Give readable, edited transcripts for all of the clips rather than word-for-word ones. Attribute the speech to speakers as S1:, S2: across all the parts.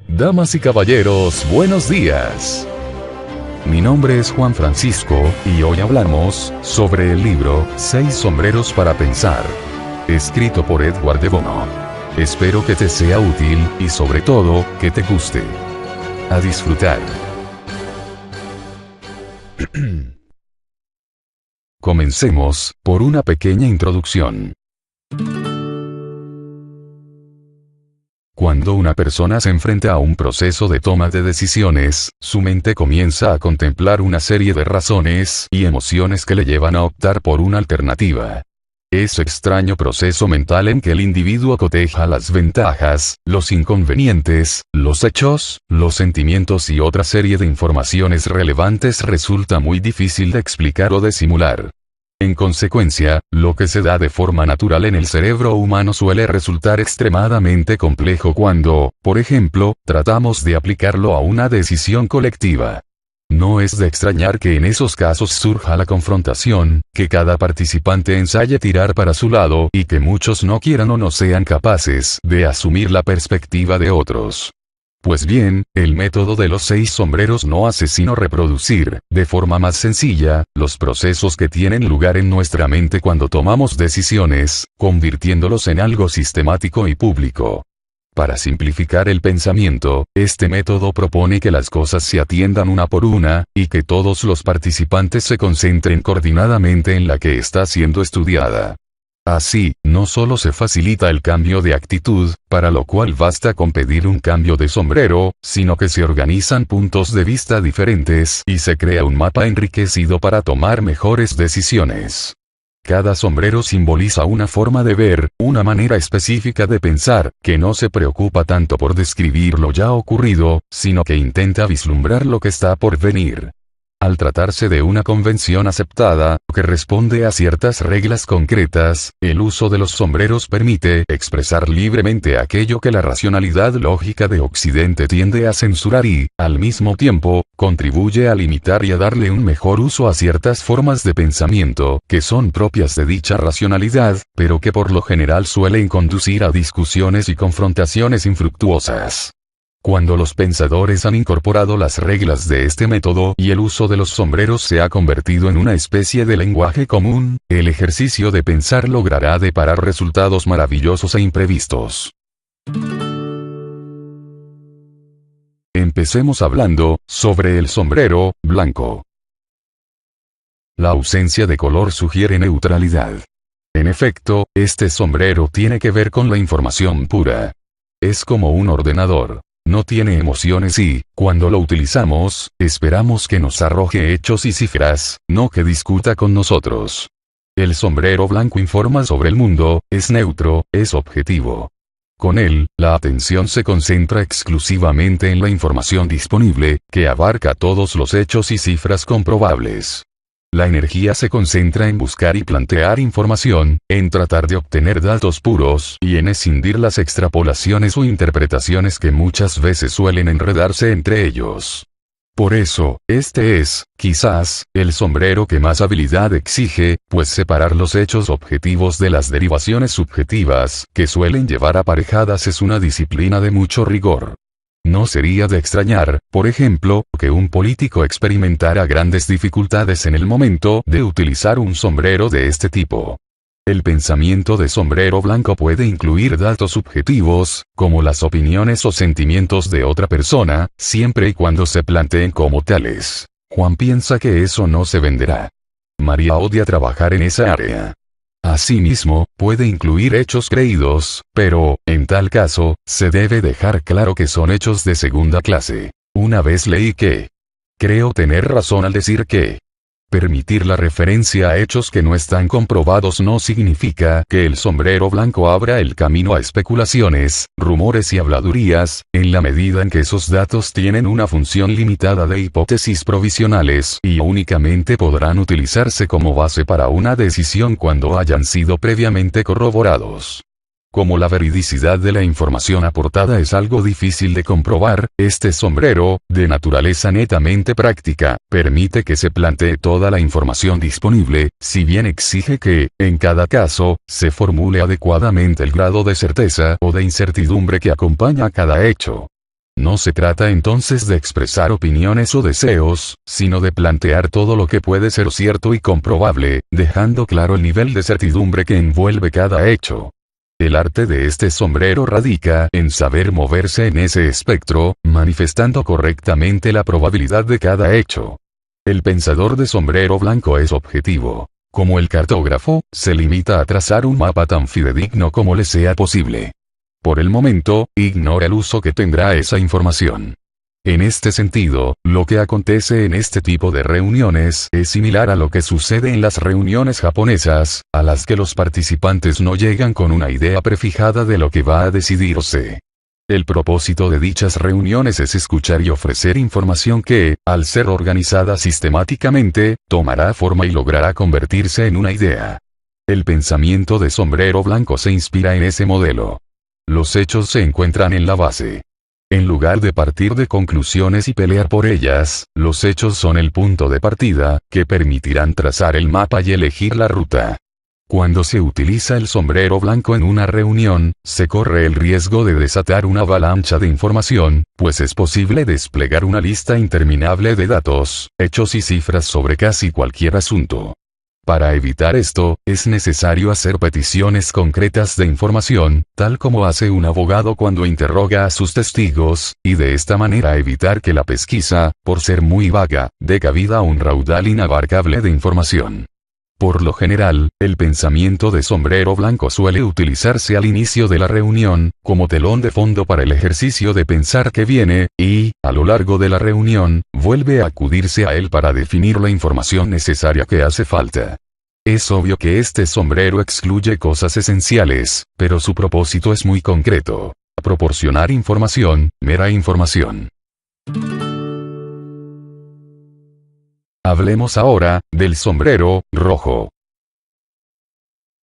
S1: Damas y caballeros, buenos días. Mi nombre es Juan Francisco, y hoy hablamos sobre el libro Seis sombreros para pensar, escrito por Edward de Bono. Espero que te sea útil, y sobre todo, que te guste. A disfrutar. Comencemos por una pequeña introducción. Cuando una persona se enfrenta a un proceso de toma de decisiones, su mente comienza a contemplar una serie de razones y emociones que le llevan a optar por una alternativa. Ese extraño proceso mental en que el individuo coteja las ventajas, los inconvenientes, los hechos, los sentimientos y otra serie de informaciones relevantes resulta muy difícil de explicar o de simular. En consecuencia, lo que se da de forma natural en el cerebro humano suele resultar extremadamente complejo cuando, por ejemplo, tratamos de aplicarlo a una decisión colectiva. No es de extrañar que en esos casos surja la confrontación, que cada participante ensaye tirar para su lado y que muchos no quieran o no sean capaces de asumir la perspectiva de otros. Pues bien, el método de los 6 sombreros no hace sino reproducir, de forma más sencilla, los procesos que tienen lugar en nuestra mente cuando tomamos decisiones, convirtiéndolos en algo sistemático y público. Para simplificar el pensamiento, este método propone que las cosas se atiendan una por una, y que todos los participantes se concentren coordinadamente en la que está siendo estudiada. Así, no solo se facilita el cambio de actitud, para lo cual basta con pedir un cambio de sombrero, sino que se organizan puntos de vista diferentes y se crea un mapa enriquecido para tomar mejores decisiones. Cada sombrero simboliza una forma de ver, una manera específica de pensar, que no se preocupa tanto por describir lo ya ocurrido, sino que intenta vislumbrar lo que está por venir. Al tratarse de una convención aceptada, que responde a ciertas reglas concretas, el uso de los sombreros permite expresar libremente aquello que la racionalidad lógica de Occidente tiende a censurar y, al mismo tiempo, contribuye a limitar y a darle un mejor uso a ciertas formas de pensamiento, que son propias de dicha racionalidad, pero que por lo general suelen conducir a discusiones y confrontaciones infructuosas. Cuando los pensadores han incorporado las reglas de este método y el uso de los sombreros se ha convertido en una especie de lenguaje común, el ejercicio de pensar logrará deparar resultados maravillosos e imprevistos. Empecemos hablando sobre el sombrero blanco. La ausencia de color sugiere neutralidad. En efecto, este sombrero tiene que ver con la información pura. Es como un ordenador. No tiene emociones y, cuando lo utilizamos, esperamos que nos arroje hechos y cifras, no que discuta con nosotros. El sombrero blanco informa sobre el mundo, es neutro, es objetivo. Con él, la atención se concentra exclusivamente en la información disponible, que abarca todos los hechos y cifras comprobables. La energía se concentra en buscar y plantear información, en tratar de obtener datos puros y en escindir las extrapolaciones o interpretaciones que muchas veces suelen enredarse entre ellos. Por eso, este es, quizás, el sombrero que más habilidad exige, pues separar los hechos objetivos de las derivaciones subjetivas, que suelen llevar aparejadas es una disciplina de mucho rigor. No sería de extrañar, por ejemplo, que un político experimentara grandes dificultades en el momento de utilizar un sombrero de este tipo. El pensamiento de sombrero blanco puede incluir datos subjetivos, como las opiniones o sentimientos de otra persona, siempre y cuando se planteen como tales. Juan piensa que eso no se venderá. María odia trabajar en esa área. Asimismo, puede incluir hechos creídos, pero, en tal caso, se debe dejar claro que son hechos de segunda clase. Una vez leí que creo tener razón al decir que permitir la referencia a hechos que no están comprobados no significa que el sombrero blanco abra el camino a especulaciones, rumores y habladurías, en la medida en que esos datos tienen una función limitada de hipótesis provisionales y únicamente podrán utilizarse como base para una decisión cuando hayan sido previamente corroborados. como la veridicidad de la información aportada es algo difícil de comprobar, este sombrero, de naturaleza netamente práctica, permite que se plantee toda la información disponible, si bien exige que, en cada caso, se formule adecuadamente el grado de certeza o de incertidumbre que acompaña a cada hecho. No se trata entonces de expresar opiniones o deseos, sino de plantear todo lo que puede ser cierto y comprobable, dejando claro el nivel de certidumbre que envuelve cada hecho. El arte de este sombrero radica en saber moverse en ese espectro, manifestando correctamente la probabilidad de cada hecho. El pensador de sombrero blanco es objetivo. Como el cartógrafo, se limita a trazar un mapa tan fidedigno como le sea posible. Por el momento, ignora el uso que tendrá esa información. En este sentido, lo que acontece en este tipo de reuniones es similar a lo que sucede en las reuniones japonesas, a las que los participantes no llegan con una idea prefijada de lo que va a decidirse. El propósito de dichas reuniones es escuchar y ofrecer información que, al ser organizada sistemáticamente, tomará forma y logrará convertirse en una idea. El pensamiento de sombrero blanco se inspira en ese modelo. Los hechos se encuentran en la base. En lugar de partir de conclusiones y pelear por ellas, los hechos son el punto de partida, que permitirán trazar el mapa y elegir la ruta. Cuando se utiliza el sombrero blanco en una reunión, se corre el riesgo de desatar una avalancha de información, pues es posible desplegar una lista interminable de datos, hechos y cifras sobre casi cualquier asunto. Para evitar esto, es necesario hacer peticiones concretas de información, tal como hace un abogado cuando interroga a sus testigos, y de esta manera evitar que la pesquisa, por ser muy vaga, dé cabida a un raudal inabarcable de información. Por lo general, el pensamiento de sombrero blanco suele utilizarse al inicio de la reunión, como telón de fondo para el ejercicio de pensar que viene, y, a lo largo de la reunión, vuelve a acudirse a él para definir la información necesaria que hace falta. Es obvio que este sombrero excluye cosas esenciales, pero su propósito es muy concreto: proporcionar información, mera información. Hablemos ahora, del sombrero rojo.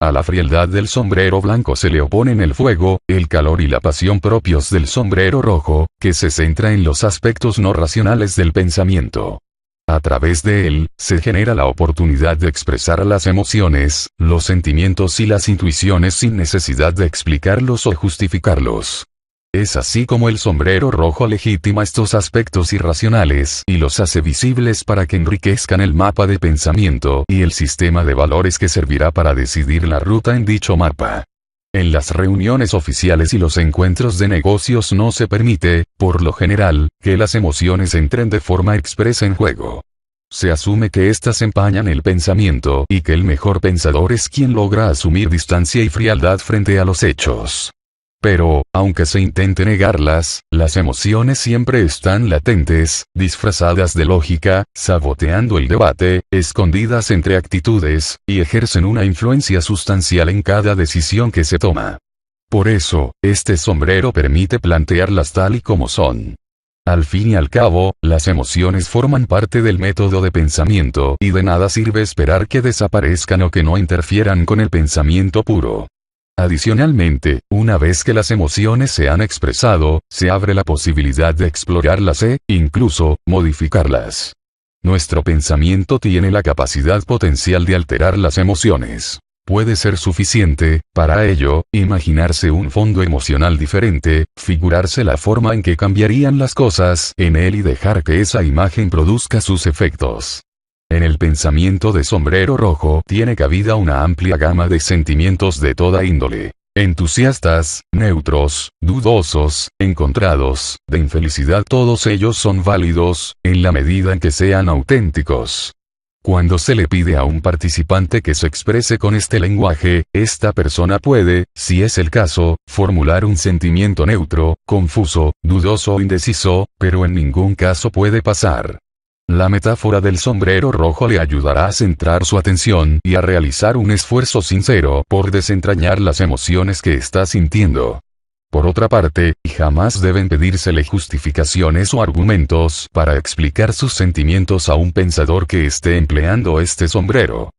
S1: A la frialdad del sombrero blanco se le oponen el fuego, el calor y la pasión propios del sombrero rojo, que se centra en los aspectos no racionales del pensamiento. A través de él, se genera la oportunidad de expresar las emociones, los sentimientos y las intuiciones sin necesidad de explicarlos o justificarlos. Es así como el sombrero rojo legitima estos aspectos irracionales y los hace visibles para que enriquezcan el mapa de pensamiento y el sistema de valores que servirá para decidir la ruta en dicho mapa. En las reuniones oficiales y los encuentros de negocios no se permite, por lo general, que las emociones entren de forma expresa en juego. Se asume que éstas empañan el pensamiento y que el mejor pensador es quien logra asumir distancia y frialdad frente a los hechos. Pero, aunque se intente negarlas, las emociones siempre están latentes, disfrazadas de lógica, saboteando el debate, escondidas entre actitudes, y ejercen una influencia sustancial en cada decisión que se toma. Por eso, este sombrero permite plantearlas tal y como son. Al fin y al cabo, las emociones forman parte del método de pensamiento y de nada sirve esperar que desaparezcan o que no interfieran con el pensamiento puro. Adicionalmente, una vez que las emociones se han expresado, se abre la posibilidad de explorarlas e, incluso, modificarlas. Nuestro pensamiento tiene la capacidad potencial de alterar las emociones. Puede ser suficiente, para ello, imaginarse un fondo emocional diferente, figurarse la forma en que cambiarían las cosas en él y dejar que esa imagen produzca sus efectos. En el pensamiento de sombrero rojo tiene cabida una amplia gama de sentimientos de toda índole. Entusiastas, neutros, dudosos, encontrados, de infelicidad, todos ellos son válidos, en la medida en que sean auténticos. Cuando se le pide a un participante que se exprese con este lenguaje, esta persona puede, si es el caso, formular un sentimiento neutro, confuso, dudoso o indeciso, pero en ningún caso puede pasar. La metáfora del sombrero rojo le ayudará a centrar su atención y a realizar un esfuerzo sincero por desentrañar las emociones que está sintiendo. Por otra parte, jamás deben pedírsele justificaciones o argumentos para explicar sus sentimientos a un pensador que esté empleando este sombrero.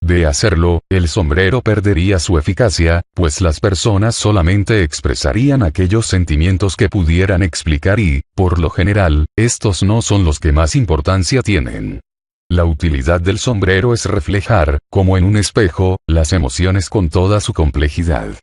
S1: De hacerlo, el sombrero perdería su eficacia, pues las personas solamente expresarían aquellos sentimientos que pudieran explicar y, por lo general, estos no son los que más importancia tienen. La utilidad del sombrero es reflejar, como en un espejo, las emociones con toda su complejidad.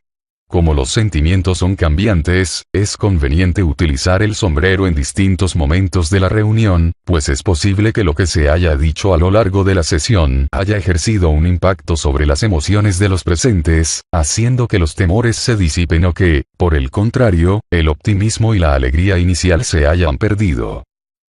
S1: Como los sentimientos son cambiantes, es conveniente utilizar el sombrero en distintos momentos de la reunión, pues es posible que lo que se haya dicho a lo largo de la sesión haya ejercido un impacto sobre las emociones de los presentes, haciendo que los temores se disipen o que, por el contrario, el optimismo y la alegría inicial se hayan perdido.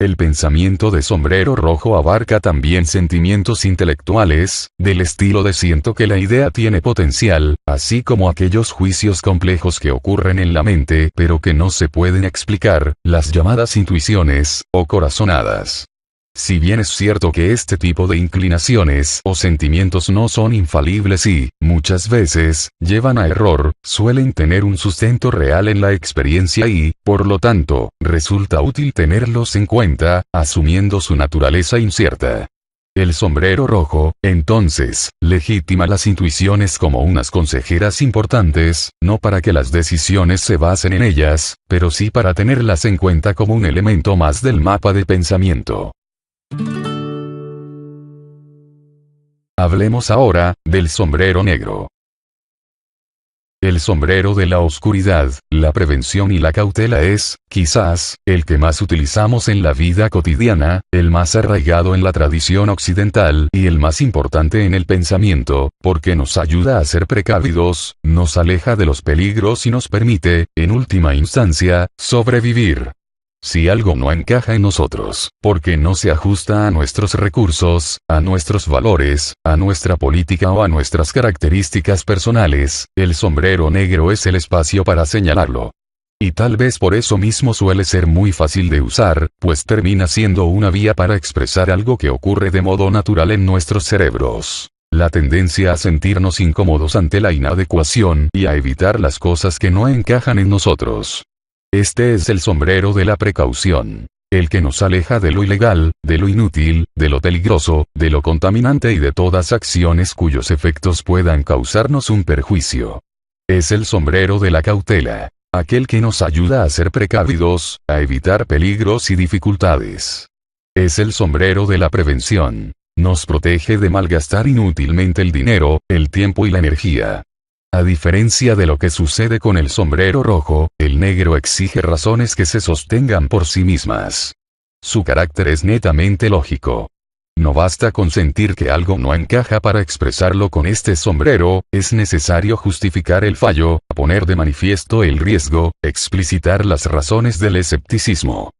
S1: El pensamiento de sombrero rojo abarca también sentimientos intelectuales, del estilo de siento que la idea tiene potencial, así como aquellos juicios complejos que ocurren en la mente pero que no se pueden explicar, las llamadas intuiciones, o corazonadas. Si bien es cierto que este tipo de inclinaciones o sentimientos no son infalibles y, muchas veces, llevan a error, suelen tener un sustento real en la experiencia y, por lo tanto, resulta útil tenerlos en cuenta, asumiendo su naturaleza incierta. El sombrero rojo, entonces, legitima las intuiciones como unas consejeras importantes, no para que las decisiones se basen en ellas, pero sí para tenerlas en cuenta como un elemento más del mapa de pensamiento. Hablemos ahora, del sombrero negro. El sombrero de la oscuridad, la prevención y la cautela es, quizás, el que más utilizamos en la vida cotidiana, el más arraigado en la tradición occidental y el más importante en el pensamiento, porque nos ayuda a ser precavidos, nos aleja de los peligros y nos permite, en última instancia, sobrevivir. Si algo no encaja en nosotros, porque no se ajusta a nuestros recursos, a nuestros valores, a nuestra política o a nuestras características personales, el sombrero negro es el espacio para señalarlo. Y tal vez por eso mismo suele ser muy fácil de usar, pues termina siendo una vía para expresar algo que ocurre de modo natural en nuestros cerebros. La tendencia a sentirnos incómodos ante la inadecuación y a evitar las cosas que no encajan en nosotros. Este es el sombrero de la precaución. El que nos aleja de lo ilegal, de lo inútil, de lo peligroso, de lo contaminante y de todas acciones cuyos efectos puedan causarnos un perjuicio. Es el sombrero de la cautela. Aquel que nos ayuda a ser precavidos, a evitar peligros y dificultades. Es el sombrero de la prevención. Nos protege de malgastar inútilmente el dinero, el tiempo y la energía. A diferencia de lo que sucede con el sombrero rojo, el negro exige razones que se sostengan por sí mismas. Su carácter es netamente lógico. No basta con sentir que algo no encaja para expresarlo con este sombrero, es necesario justificar el fallo, poner de manifiesto el riesgo, explicitar las razones del escepticismo.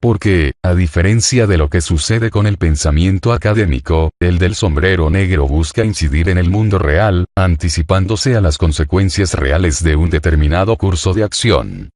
S1: Porque, a diferencia de lo que sucede con el pensamiento académico, el del sombrero negro busca incidir en el mundo real, anticipándose a las consecuencias reales de un determinado curso de acción.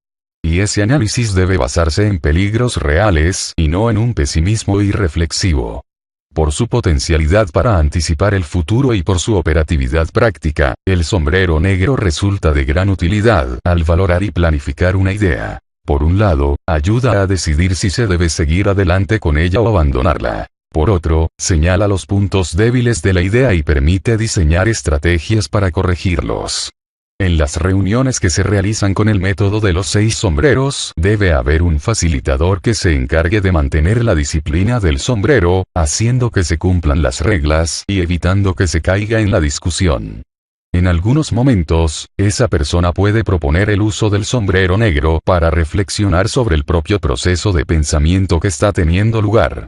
S1: Y ese análisis debe basarse en peligros reales y no en un pesimismo irreflexivo. Por su potencialidad para anticipar el futuro y por su operatividad práctica, el sombrero negro resulta de gran utilidad al valorar y planificar una idea. Por un lado, ayuda a decidir si se debe seguir adelante con ella o abandonarla. Por otro, señala los puntos débiles de la idea y permite diseñar estrategias para corregirlos. En las reuniones que se realizan con el método de los 6 sombreros, debe haber un facilitador que se encargue de mantener la disciplina del sombrero, haciendo que se cumplan las reglas y evitando que se caiga en la discusión. En algunos momentos, esa persona puede proponer el uso del sombrero negro para reflexionar sobre el propio proceso de pensamiento que está teniendo lugar.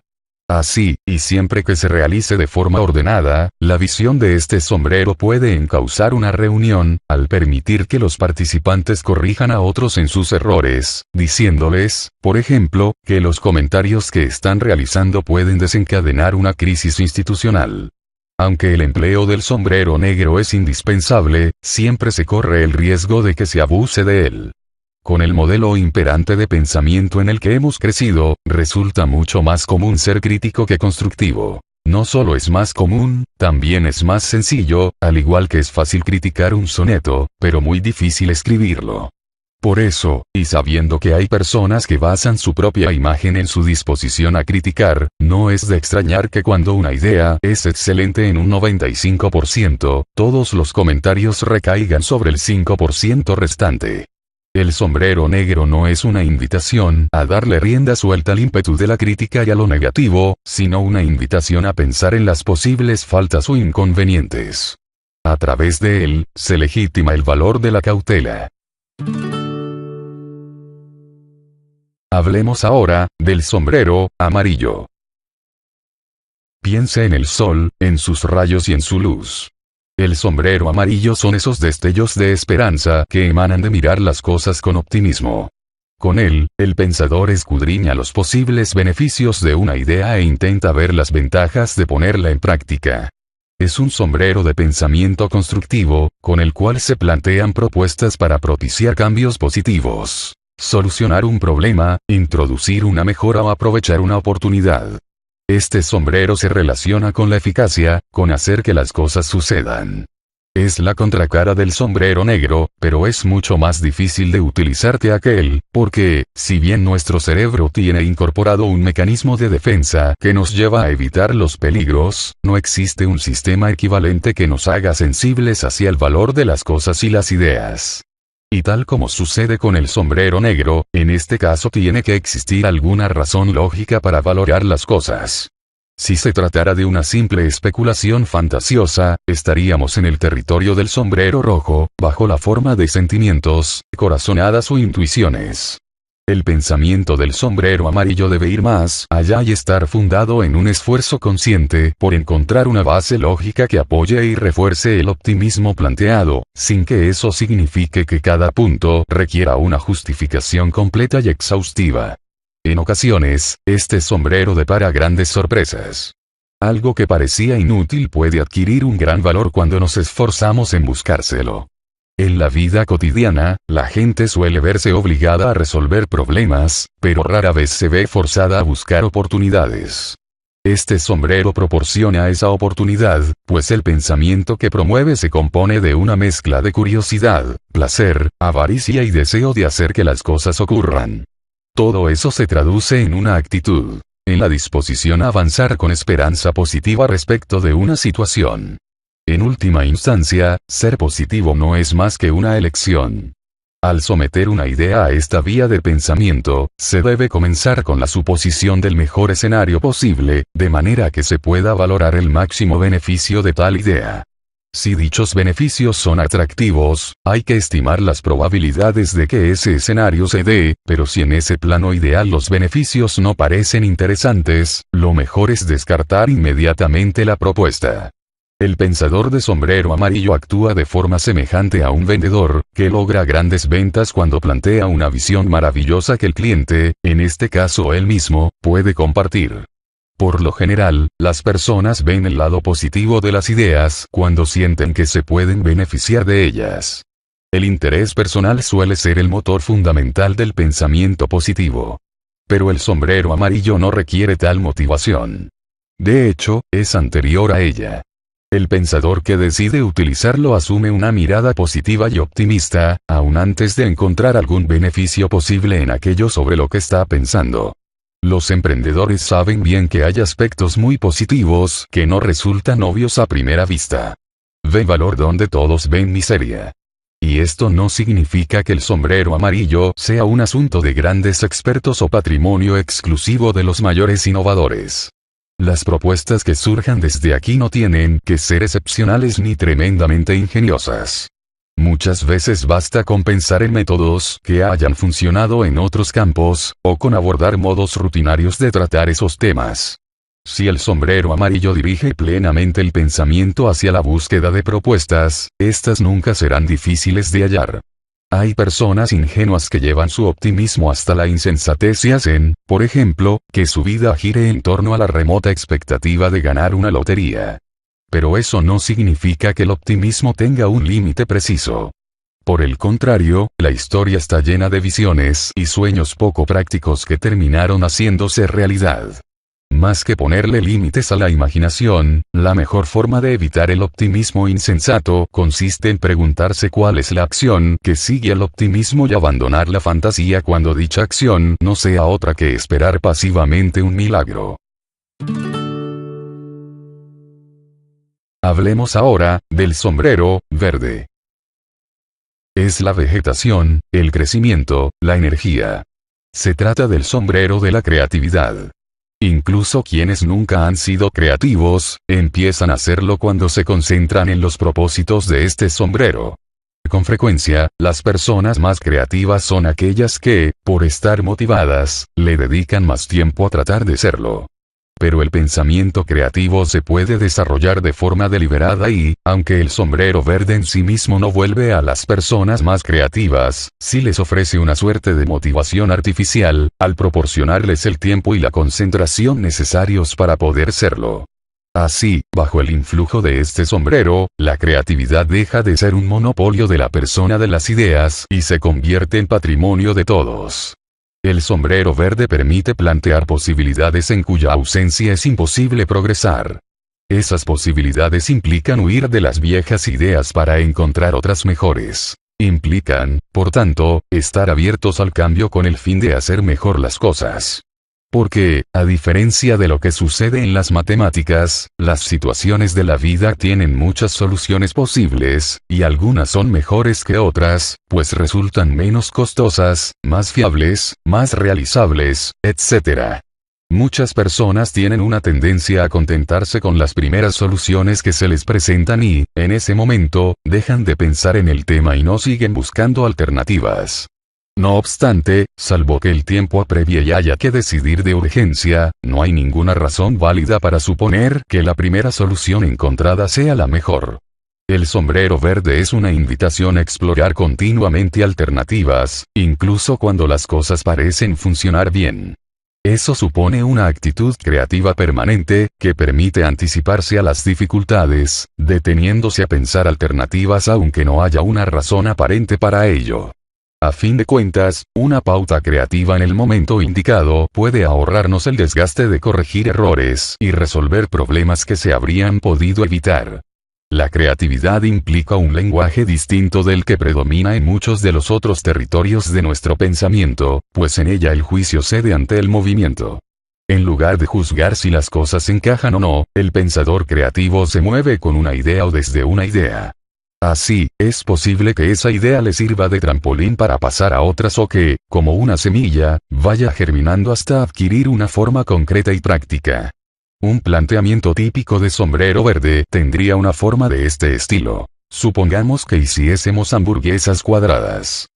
S1: Así, y siempre que se realice de forma ordenada, la visión de este sombrero puede encauzar una reunión, al permitir que los participantes corrijan a otros en sus errores, diciéndoles, por ejemplo, que los comentarios que están realizando pueden desencadenar una crisis institucional. Aunque el empleo del sombrero negro es indispensable, siempre se corre el riesgo de que se abuse de él. Con el modelo imperante de pensamiento en el que hemos crecido, resulta mucho más común ser crítico que constructivo. No solo es más común, también es más sencillo, al igual que es fácil criticar un soneto, pero muy difícil escribirlo. Por eso, y sabiendo que hay personas que basan su propia imagen en su disposición a criticar, no es de extrañar que cuando una idea es excelente en un 95%, todos los comentarios recaigan sobre el 5% restante. El sombrero negro no es una invitación a darle rienda suelta al ímpetu de la crítica y a lo negativo, sino una invitación a pensar en las posibles faltas o inconvenientes. A través de él, se legitima el valor de la cautela. Hablemos ahora, del sombrero amarillo. Piense en el sol, en sus rayos y en su luz. El sombrero amarillo son esos destellos de esperanza que emanan de mirar las cosas con optimismo. Con él, el pensador escudriña los posibles beneficios de una idea e intenta ver las ventajas de ponerla en práctica. Es un sombrero de pensamiento constructivo, con el cual se plantean propuestas para propiciar cambios positivos, solucionar un problema, introducir una mejora o aprovechar una oportunidad. Este sombrero se relaciona con la eficacia, con hacer que las cosas sucedan. Es la contracara del sombrero negro, pero es mucho más difícil de utilizar que aquel, porque, si bien nuestro cerebro tiene incorporado un mecanismo de defensa que nos lleva a evitar los peligros, no existe un sistema equivalente que nos haga sensibles hacia el valor de las cosas y las ideas. Y tal como sucede con el sombrero negro, en este caso tiene que existir alguna razón lógica para valorar las cosas. Si se tratara de una simple especulación fantasiosa, estaríamos en el territorio del sombrero rojo, bajo la forma de sentimientos, corazonadas o intuiciones. El pensamiento del sombrero amarillo debe ir más allá y estar fundado en un esfuerzo consciente por encontrar una base lógica que apoye y refuerce el optimismo planteado, sin que eso signifique que cada punto requiera una justificación completa y exhaustiva. En ocasiones, este sombrero depara grandes sorpresas. Algo que parecía inútil puede adquirir un gran valor cuando nos esforzamos en buscárselo. En la vida cotidiana, la gente suele verse obligada a resolver problemas, pero rara vez se ve forzada a buscar oportunidades. Este sombrero proporciona esa oportunidad, pues el pensamiento que promueve se compone de una mezcla de curiosidad, placer, avaricia y deseo de hacer que las cosas ocurran. Todo eso se traduce en una actitud, en la disposición a avanzar con esperanza positiva respecto de una situación. En última instancia, ser positivo no es más que una elección. Al someter una idea a esta vía de pensamiento, se debe comenzar con la suposición del mejor escenario posible, de manera que se pueda valorar el máximo beneficio de tal idea. Si dichos beneficios son atractivos, hay que estimar las probabilidades de que ese escenario se dé, pero si en ese plano ideal los beneficios no parecen interesantes, lo mejor es descartar inmediatamente la propuesta. El pensador de sombrero amarillo actúa de forma semejante a un vendedor, que logra grandes ventas cuando plantea una visión maravillosa que el cliente, en este caso él mismo, puede compartir. Por lo general, las personas ven el lado positivo de las ideas cuando sienten que se pueden beneficiar de ellas. El interés personal suele ser el motor fundamental del pensamiento positivo. Pero el sombrero amarillo no requiere tal motivación. De hecho, es anterior a ella. El pensador que decide utilizarlo asume una mirada positiva y optimista, aun antes de encontrar algún beneficio posible en aquello sobre lo que está pensando. Los emprendedores saben bien que hay aspectos muy positivos que no resultan obvios a primera vista. Ve valor donde todos ven miseria. Y esto no significa que el sombrero amarillo sea un asunto de grandes expertos o patrimonio exclusivo de los mayores innovadores. Las propuestas que surjan desde aquí no tienen que ser excepcionales ni tremendamente ingeniosas. Muchas veces basta con pensar en métodos que hayan funcionado en otros campos, o con abordar modos rutinarios de tratar esos temas. Si el sombrero amarillo dirige plenamente el pensamiento hacia la búsqueda de propuestas, estas nunca serán difíciles de hallar. Hay personas ingenuas que llevan su optimismo hasta la insensatez y hacen, por ejemplo, que su vida gire en torno a la remota expectativa de ganar una lotería. Pero eso no significa que el optimismo tenga un límite preciso. Por el contrario, la historia está llena de visiones y sueños poco prácticos que terminaron haciéndose realidad. Más que ponerle límites a la imaginación, la mejor forma de evitar el optimismo insensato consiste en preguntarse cuál es la acción que sigue al optimismo y abandonar la fantasía cuando dicha acción no sea otra que esperar pasivamente un milagro. Hablemos ahora del sombrero verde. Es la vegetación, el crecimiento, la energía. Se trata del sombrero de la creatividad. Incluso quienes nunca han sido creativos, empiezan a hacerlo cuando se concentran en los propósitos de este sombrero. Con frecuencia, las personas más creativas son aquellas que, por estar motivadas, le dedican más tiempo a tratar de serlo. Pero el pensamiento creativo se puede desarrollar de forma deliberada y, aunque el sombrero verde en sí mismo no vuelve a las personas más creativas, sí les ofrece una suerte de motivación artificial, al proporcionarles el tiempo y la concentración necesarios para poder serlo. Así, bajo el influjo de este sombrero, la creatividad deja de ser un monopolio de la persona de las ideas y se convierte en patrimonio de todos. El sombrero verde permite plantear posibilidades en cuya ausencia es imposible progresar. Esas posibilidades implican huir de las viejas ideas para encontrar otras mejores. Implican, por tanto, estar abiertos al cambio con el fin de hacer mejor las cosas. Porque, a diferencia de lo que sucede en las matemáticas, las situaciones de la vida tienen muchas soluciones posibles, y algunas son mejores que otras, pues resultan menos costosas, más fiables, más realizables, etc. Muchas personas tienen una tendencia a contentarse con las primeras soluciones que se les presentan y, en ese momento, dejan de pensar en el tema y no siguen buscando alternativas. No obstante, salvo que el tiempo apremie y haya que decidir de urgencia, no hay ninguna razón válida para suponer que la primera solución encontrada sea la mejor. El sombrero verde es una invitación a explorar continuamente alternativas, incluso cuando las cosas parecen funcionar bien. Eso supone una actitud creativa permanente, que permite anticiparse a las dificultades, deteniéndose a pensar alternativas aunque no haya una razón aparente para ello. A fin de cuentas, una pauta creativa en el momento indicado puede ahorrarnos el desgaste de corregir errores y resolver problemas que se habrían podido evitar. La creatividad implica un lenguaje distinto del que predomina en muchos de los otros territorios de nuestro pensamiento, pues en ella el juicio cede ante el movimiento. En lugar de juzgar si las cosas encajan o no, el pensador creativo se mueve con una idea o desde una idea. Así, es posible que esa idea le sirva de trampolín para pasar a otras o que, como una semilla, vaya germinando hasta adquirir una forma concreta y práctica. Un planteamiento típico de sombrero verde tendría una forma de este estilo. Supongamos que hiciésemos hamburguesas cuadradas.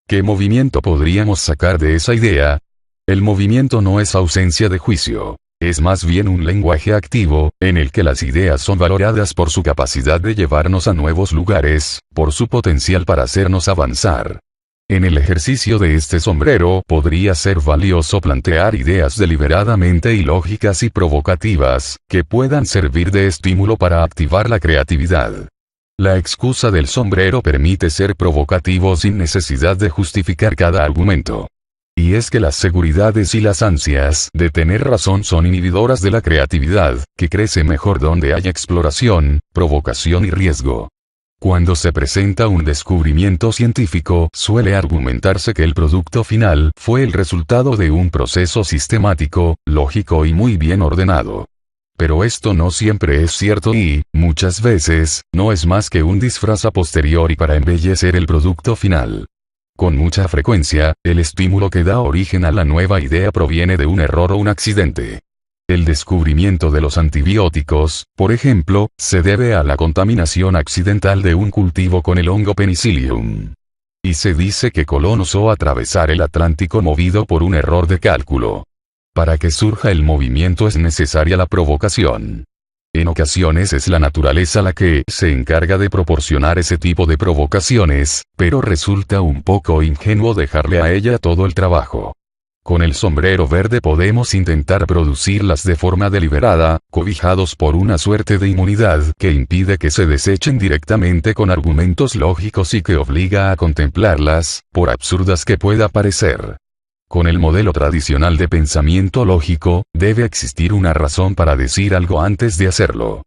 S1: ¿Qué movimiento podríamos sacar de esa idea? El movimiento no es ausencia de juicio. Es más bien un lenguaje activo, en el que las ideas son valoradas por su capacidad de llevarnos a nuevos lugares, por su potencial para hacernos avanzar. En el ejercicio de este sombrero podría ser valioso plantear ideas deliberadamente ilógicas y provocativas, que puedan servir de estímulo para activar la creatividad. La excusa del sombrero permite ser provocativo sin necesidad de justificar cada argumento. Y es que las seguridades y las ansias de tener razón son inhibidoras de la creatividad, que crece mejor donde hay exploración, provocación y riesgo. Cuando se presenta un descubrimiento científico, suele argumentarse que el producto final fue el resultado de un proceso sistemático, lógico y muy bien ordenado. Pero esto no siempre es cierto y, muchas veces, no es más que un disfraz a posteriori para embellecer el producto final. Con mucha frecuencia, el estímulo que da origen a la nueva idea proviene de un error o un accidente. El descubrimiento de los antibióticos, por ejemplo, se debe a la contaminación accidental de un cultivo con el hongo Penicillium. Y se dice que Colón osó atravesar el Atlántico movido por un error de cálculo. Para que surja el movimiento es necesaria la provocación. En ocasiones es la naturaleza la que se encarga de proporcionar ese tipo de provocaciones, pero resulta un poco ingenuo dejarle a ella todo el trabajo. Con el sombrero verde podemos intentar producirlas de forma deliberada, cobijados por una suerte de inmunidad que impide que se desechen directamente con argumentos lógicos y que obliga a contemplarlas, por absurdas que pueda parecer. Con el modelo tradicional de pensamiento lógico, debe existir una razón para decir algo antes de hacerlo.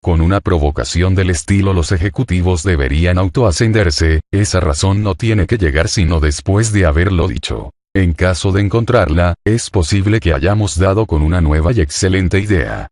S1: Con una provocación del estilo los ejecutivos deberían autoascenderse, esa razón no tiene que llegar sino después de haberlo dicho. En caso de encontrarla, es posible que hayamos dado con una nueva y excelente idea.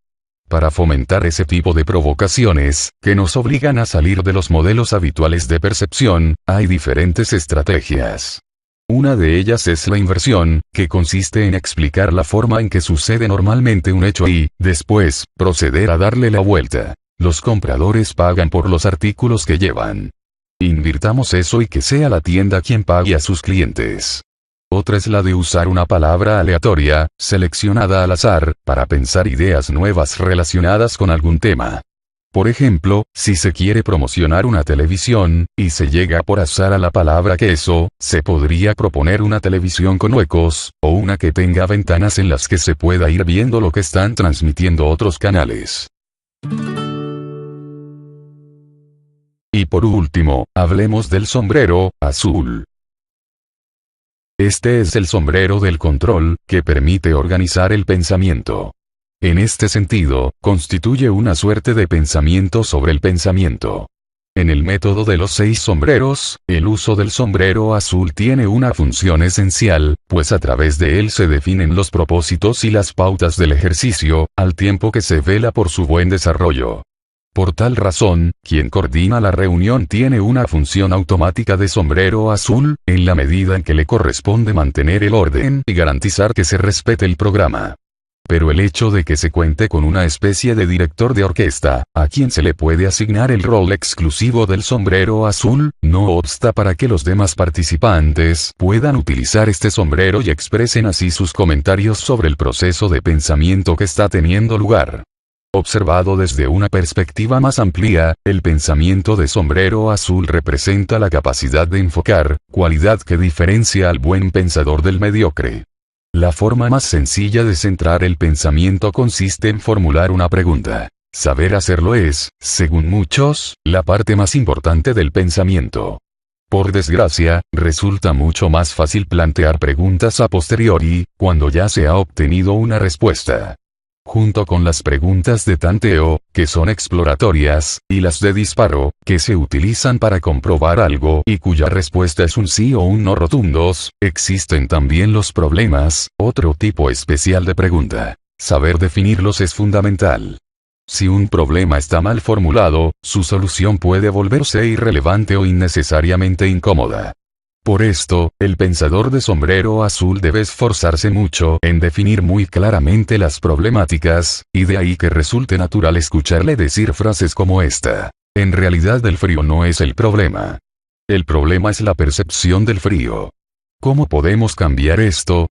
S1: Para fomentar ese tipo de provocaciones, que nos obligan a salir de los modelos habituales de percepción, hay diferentes estrategias. Una de ellas es la inversión, que consiste en explicar la forma en que sucede normalmente un hecho y, después, proceder a darle la vuelta. Los compradores pagan por los artículos que llevan. Invirtamos eso y que sea la tienda quien pague a sus clientes. Otra es la de usar una palabra aleatoria, seleccionada al azar, para pensar ideas nuevas relacionadas con algún tema. Por ejemplo, si se quiere promocionar una televisión, y se llega por azar a la palabra queso, se podría proponer una televisión con huecos, o una que tenga ventanas en las que se pueda ir viendo lo que están transmitiendo otros canales. Y por último, hablemos del sombrero azul. Este es el sombrero del control, que permite organizar el pensamiento. En este sentido, constituye una suerte de pensamiento sobre el pensamiento. En el método de los 6 sombreros, el uso del sombrero azul tiene una función esencial, pues a través de él se definen los propósitos y las pautas del ejercicio, al tiempo que se vela por su buen desarrollo. Por tal razón, quien coordina la reunión tiene una función automática de sombrero azul, en la medida en que le corresponde mantener el orden y garantizar que se respete el programa. Pero el hecho de que se cuente con una especie de director de orquesta, a quien se le puede asignar el rol exclusivo del sombrero azul, no obsta para que los demás participantes puedan utilizar este sombrero y expresen así sus comentarios sobre el proceso de pensamiento que está teniendo lugar. Observado desde una perspectiva más amplia, el pensamiento de sombrero azul representa la capacidad de enfocar, cualidad que diferencia al buen pensador del mediocre. La forma más sencilla de centrar el pensamiento consiste en formular una pregunta. Saber hacerlo es, según muchos, la parte más importante del pensamiento. Por desgracia, resulta mucho más fácil plantear preguntas a posteriori, cuando ya se ha obtenido una respuesta. Junto con las preguntas de tanteo, que son exploratorias, y las de disparo, que se utilizan para comprobar algo y cuya respuesta es un sí o un no rotundos, existen también los problemas, otro tipo especial de pregunta. Saber definirlos es fundamental. Si un problema está mal formulado, su solución puede volverse irrelevante o innecesariamente incómoda. Por esto, el pensador de sombrero azul debe esforzarse mucho en definir muy claramente las problemáticas, y de ahí que resulte natural escucharle decir frases como esta. En realidad el frío no es el problema. El problema es la percepción del frío. ¿Cómo podemos cambiar esto?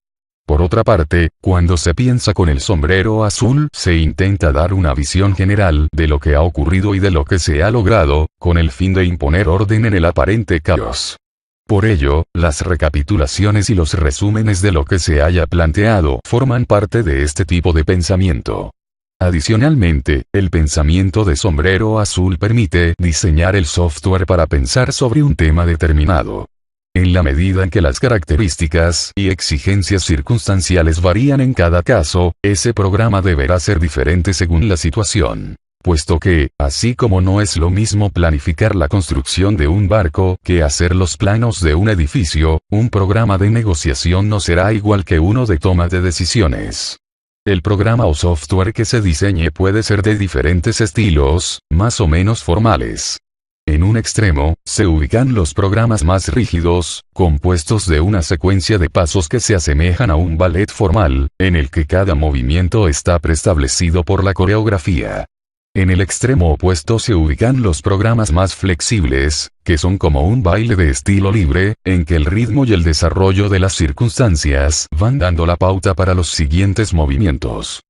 S1: Por otra parte, cuando se piensa con el sombrero azul, se intenta dar una visión general de lo que ha ocurrido y de lo que se ha logrado, con el fin de imponer orden en el aparente caos. Por ello, las recapitulaciones y los resúmenes de lo que se haya planteado forman parte de este tipo de pensamiento. Adicionalmente, el pensamiento de sombrero azul permite diseñar el software para pensar sobre un tema determinado. En la medida en que las características y exigencias circunstanciales varían en cada caso, ese programa deberá ser diferente según la situación. Puesto que, así como no es lo mismo planificar la construcción de un barco que hacer los planos de un edificio, un programa de negociación no será igual que uno de toma de decisiones. El programa o software que se diseñe puede ser de diferentes estilos, más o menos formales. En un extremo, se ubican los programas más rígidos, compuestos de una secuencia de pasos que se asemejan a un ballet formal, en el que cada movimiento está preestablecido por la coreografía. En el extremo opuesto se ubican los programas más flexibles, que son como un baile de estilo libre, en que el ritmo y el desarrollo de las circunstancias van dando la pauta para los siguientes movimientos.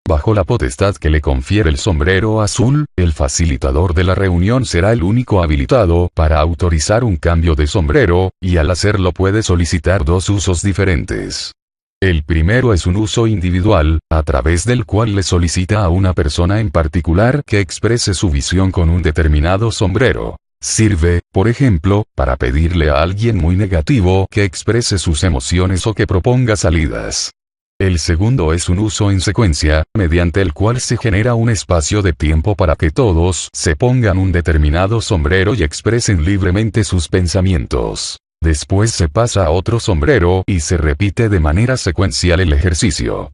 S1: Bajo la potestad que le confiere el sombrero azul, el facilitador de la reunión será el único habilitado para autorizar un cambio de sombrero, y al hacerlo puede solicitar 2 usos diferentes. El primero es un uso individual, a través del cual le solicita a una persona en particular que exprese su visión con un determinado sombrero. Sirve, por ejemplo, para pedirle a alguien muy negativo que exprese sus emociones o que proponga salidas. El segundo es un uso en secuencia, mediante el cual se genera un espacio de tiempo para que todos se pongan un determinado sombrero y expresen libremente sus pensamientos. Después se pasa a otro sombrero y se repite de manera secuencial el ejercicio.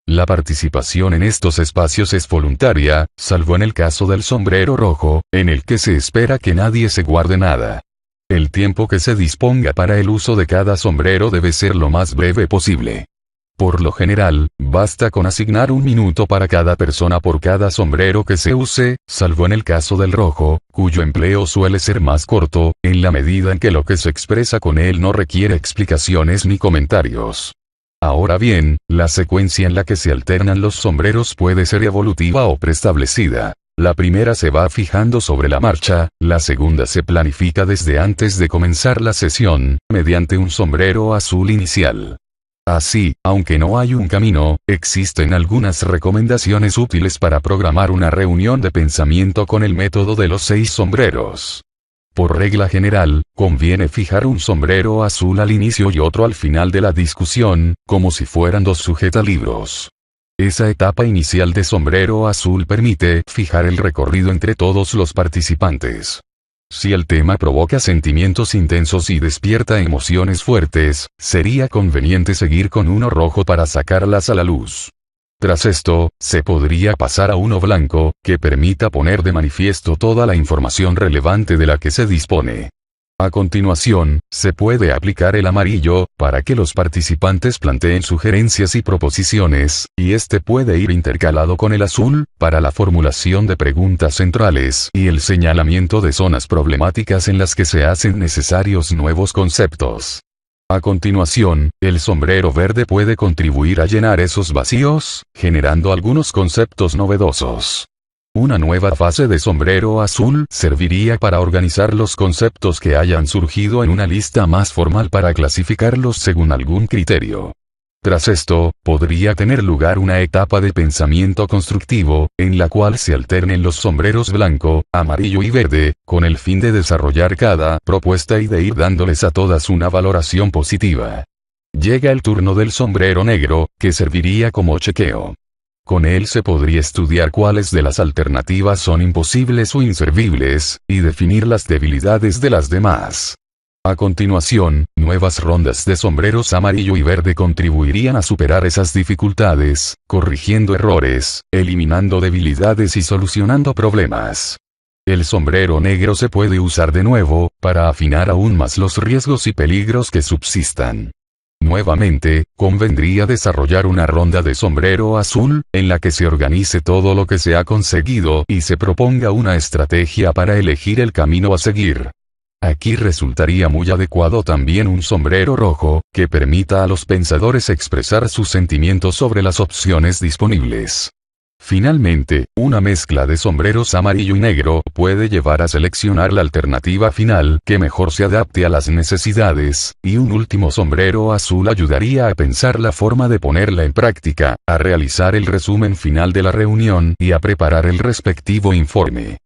S1: La participación en estos espacios es voluntaria, salvo en el caso del sombrero rojo, en el que se espera que nadie se guarde nada. El tiempo que se disponga para el uso de cada sombrero debe ser lo más breve posible. Por lo general, basta con asignar 1 minuto para cada persona por cada sombrero que se use, salvo en el caso del rojo, cuyo empleo suele ser más corto, en la medida en que lo que se expresa con él no requiere explicaciones ni comentarios. Ahora bien, la secuencia en la que se alternan los sombreros puede ser evolutiva o preestablecida. La primera se va fijando sobre la marcha, la segunda se planifica desde antes de comenzar la sesión, mediante un sombrero azul inicial. Así, aunque no hay un camino, existen algunas recomendaciones útiles para programar una reunión de pensamiento con el método de los 6 sombreros. Por regla general, conviene fijar un sombrero azul al inicio y otro al final de la discusión, como si fueran 2 sujetalibros. Esa etapa inicial de sombrero azul permite fijar el recorrido entre todos los participantes. Si el tema provoca sentimientos intensos y despierta emociones fuertes, sería conveniente seguir con uno rojo para sacarlas a la luz. Tras esto, se podría pasar a uno blanco, que permita poner de manifiesto toda la información relevante de la que se dispone. A continuación, se puede aplicar el amarillo, para que los participantes planteen sugerencias y proposiciones, y este puede ir intercalado con el azul, para la formulación de preguntas centrales y el señalamiento de zonas problemáticas en las que se hacen necesarios nuevos conceptos. A continuación, el sombrero verde puede contribuir a llenar esos vacíos, generando algunos conceptos novedosos. Una nueva fase de sombrero azul serviría para organizar los conceptos que hayan surgido en una lista más formal para clasificarlos según algún criterio. Tras esto, podría tener lugar una etapa de pensamiento constructivo, en la cual se alternen los sombreros blanco, amarillo y verde, con el fin de desarrollar cada propuesta y de ir dándoles a todas una valoración positiva. Llega el turno del sombrero negro, que serviría como chequeo. Con él se podría estudiar cuáles de las alternativas son imposibles o inservibles, y definir las debilidades de las demás. A continuación, nuevas rondas de sombreros amarillo y verde contribuirían a superar esas dificultades, corrigiendo errores, eliminando debilidades y solucionando problemas. El sombrero negro se puede usar de nuevo, para afinar aún más los riesgos y peligros que subsistan. Nuevamente, convendría desarrollar una ronda de sombrero azul, en la que se organice todo lo que se ha conseguido y se proponga una estrategia para elegir el camino a seguir. Aquí resultaría muy adecuado también un sombrero rojo, que permita a los pensadores expresar sus sentimientos sobre las opciones disponibles. Finalmente, una mezcla de sombreros amarillo y negro puede llevar a seleccionar la alternativa final que mejor se adapte a las necesidades, y un último sombrero azul ayudaría a pensar la forma de ponerla en práctica, a realizar el resumen final de la reunión y a preparar el respectivo informe.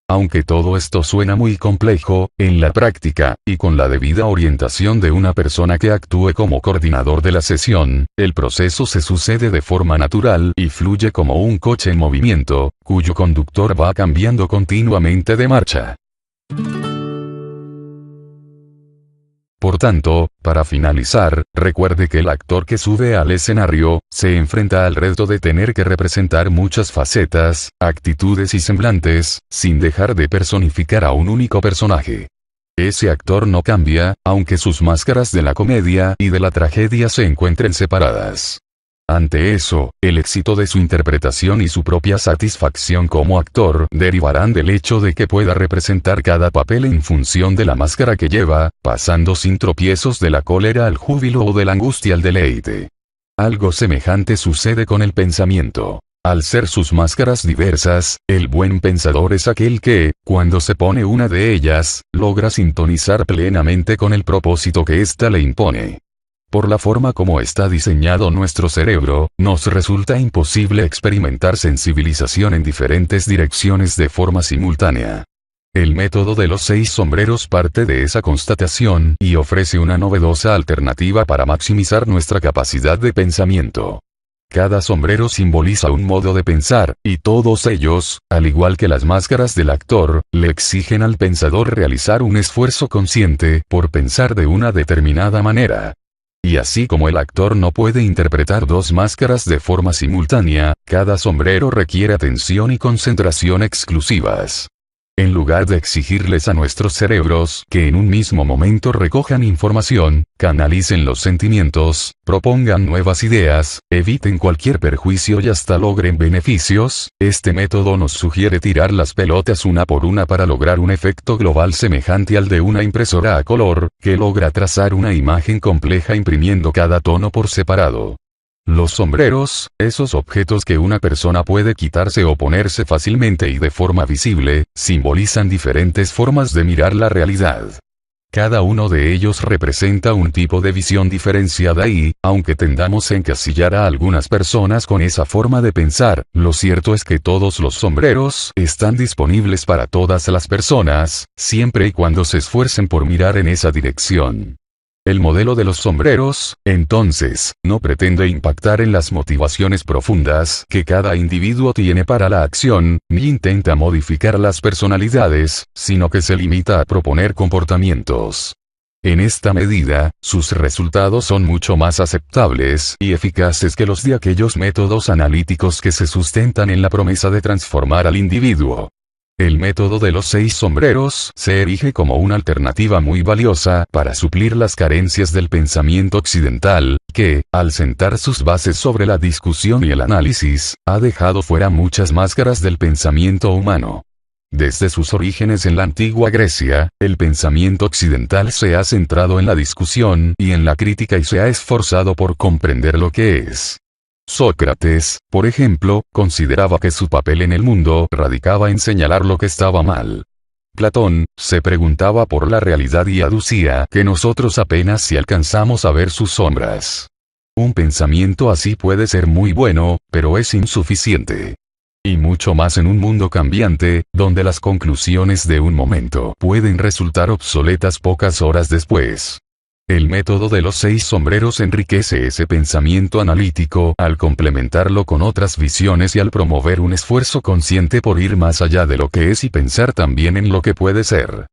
S1: Aunque todo esto suena muy complejo, en la práctica, y con la debida orientación de una persona que actúe como coordinador de la sesión, el proceso se sucede de forma natural y fluye como un coche en movimiento, cuyo conductor va cambiando continuamente de marcha. Por tanto, para finalizar, recuerde que el actor que sube al escenario, se enfrenta al reto de tener que representar muchas facetas, actitudes y semblantes, sin dejar de personificar a un único personaje. Ese actor no cambia, aunque sus máscaras de la comedia y de la tragedia se encuentren separadas. Ante eso, el éxito de su interpretación y su propia satisfacción como actor derivarán del hecho de que pueda representar cada papel en función de la máscara que lleva, pasando sin tropiezos de la cólera al júbilo o de la angustia al deleite. Algo semejante sucede con el pensamiento. Al ser sus máscaras diversas, el buen pensador es aquel que, cuando se pone una de ellas, logra sintonizar plenamente con el propósito que ésta le impone. Por la forma como está diseñado nuestro cerebro, nos resulta imposible experimentar sensibilización en diferentes direcciones de forma simultánea. El método de los 6 sombreros parte de esa constatación y ofrece una novedosa alternativa para maximizar nuestra capacidad de pensamiento. Cada sombrero simboliza un modo de pensar, y todos ellos, al igual que las máscaras del actor, le exigen al pensador realizar un esfuerzo consciente por pensar de una determinada manera. Y así como el actor no puede interpretar 2 máscaras de forma simultánea, cada sombrero requiere atención y concentración exclusivas. En lugar de exigirles a nuestros cerebros que en un mismo momento recojan información, canalicen los sentimientos, propongan nuevas ideas, eviten cualquier perjuicio y hasta logren beneficios, este método nos sugiere tirar las pelotas una por una para lograr un efecto global semejante al de una impresora a color, que logra trazar una imagen compleja imprimiendo cada tono por separado. Los sombreros, esos objetos que una persona puede quitarse o ponerse fácilmente y de forma visible, simbolizan diferentes formas de mirar la realidad. Cada uno de ellos representa un tipo de visión diferenciada y, aunque tendamos a encasillar a algunas personas con esa forma de pensar, lo cierto es que todos los sombreros están disponibles para todas las personas, siempre y cuando se esfuercen por mirar en esa dirección. El modelo de los sombreros, entonces, no pretende impactar en las motivaciones profundas que cada individuo tiene para la acción, ni intenta modificar las personalidades, sino que se limita a proponer comportamientos. En esta medida, sus resultados son mucho más aceptables y eficaces que los de aquellos métodos analíticos que se sustentan en la promesa de transformar al individuo. El método de los 6 sombreros se erige como una alternativa muy valiosa para suplir las carencias del pensamiento occidental, que, al sentar sus bases sobre la discusión y el análisis, ha dejado fuera muchas máscaras del pensamiento humano. Desde sus orígenes en la antigua Grecia, el pensamiento occidental se ha centrado en la discusión y en la crítica y se ha esforzado por comprender lo que es. Sócrates, por ejemplo, consideraba que su papel en el mundo radicaba en señalar lo que estaba mal. Platón, se preguntaba por la realidad y aducía que nosotros apenas si alcanzamos a ver sus sombras. Un pensamiento así puede ser muy bueno, pero es insuficiente. Y mucho más en un mundo cambiante, donde las conclusiones de un momento pueden resultar obsoletas pocas horas después. El método de los 6 sombreros enriquece ese pensamiento analítico al complementarlo con otras visiones y al promover un esfuerzo consciente por ir más allá de lo que es y pensar también en lo que puede ser.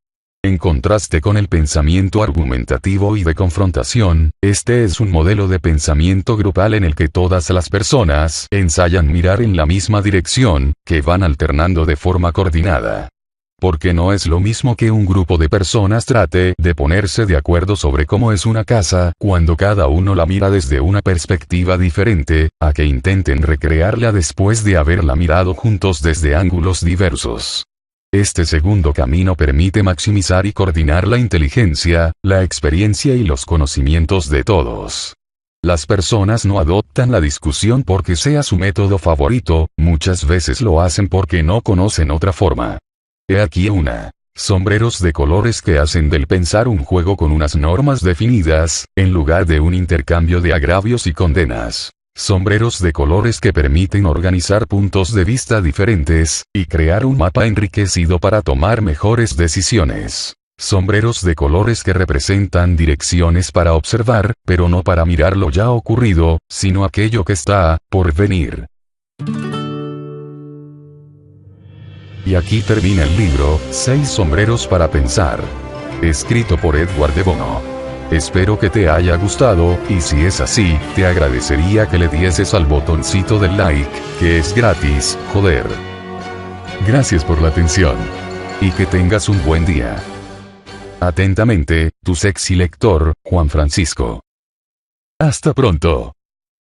S1: En contraste con el pensamiento argumentativo y de confrontación, este es un modelo de pensamiento grupal en el que todas las personas ensayan mirar en la misma dirección, que van alternando de forma coordinada. Porque no es lo mismo que un grupo de personas trate de ponerse de acuerdo sobre cómo es una casa, cuando cada uno la mira desde una perspectiva diferente, a que intenten recrearla después de haberla mirado juntos desde ángulos diversos. Este segundo camino permite maximizar y coordinar la inteligencia, la experiencia y los conocimientos de todos. Las personas no adoptan la discusión porque sea su método favorito, muchas veces lo hacen porque no conocen otra forma. He aquí sombreros de colores que hacen del pensar un juego con unas normas definidas, en lugar de un intercambio de agravios y condenas. Sombreros de colores que permiten organizar puntos de vista diferentes, y crear un mapa enriquecido para tomar mejores decisiones. Sombreros de colores que representan direcciones para observar, pero no para mirar lo ya ocurrido, sino aquello que está por venir. Y aquí termina el libro, 6 sombreros para pensar. Escrito por Edward de Bono. Espero que te haya gustado, y si es así, te agradecería que le dieses al botoncito del like, que es gratis, joder. Gracias por la atención. Y que tengas un buen día. Atentamente, tu sexy lector, Juan Francisco. Hasta pronto.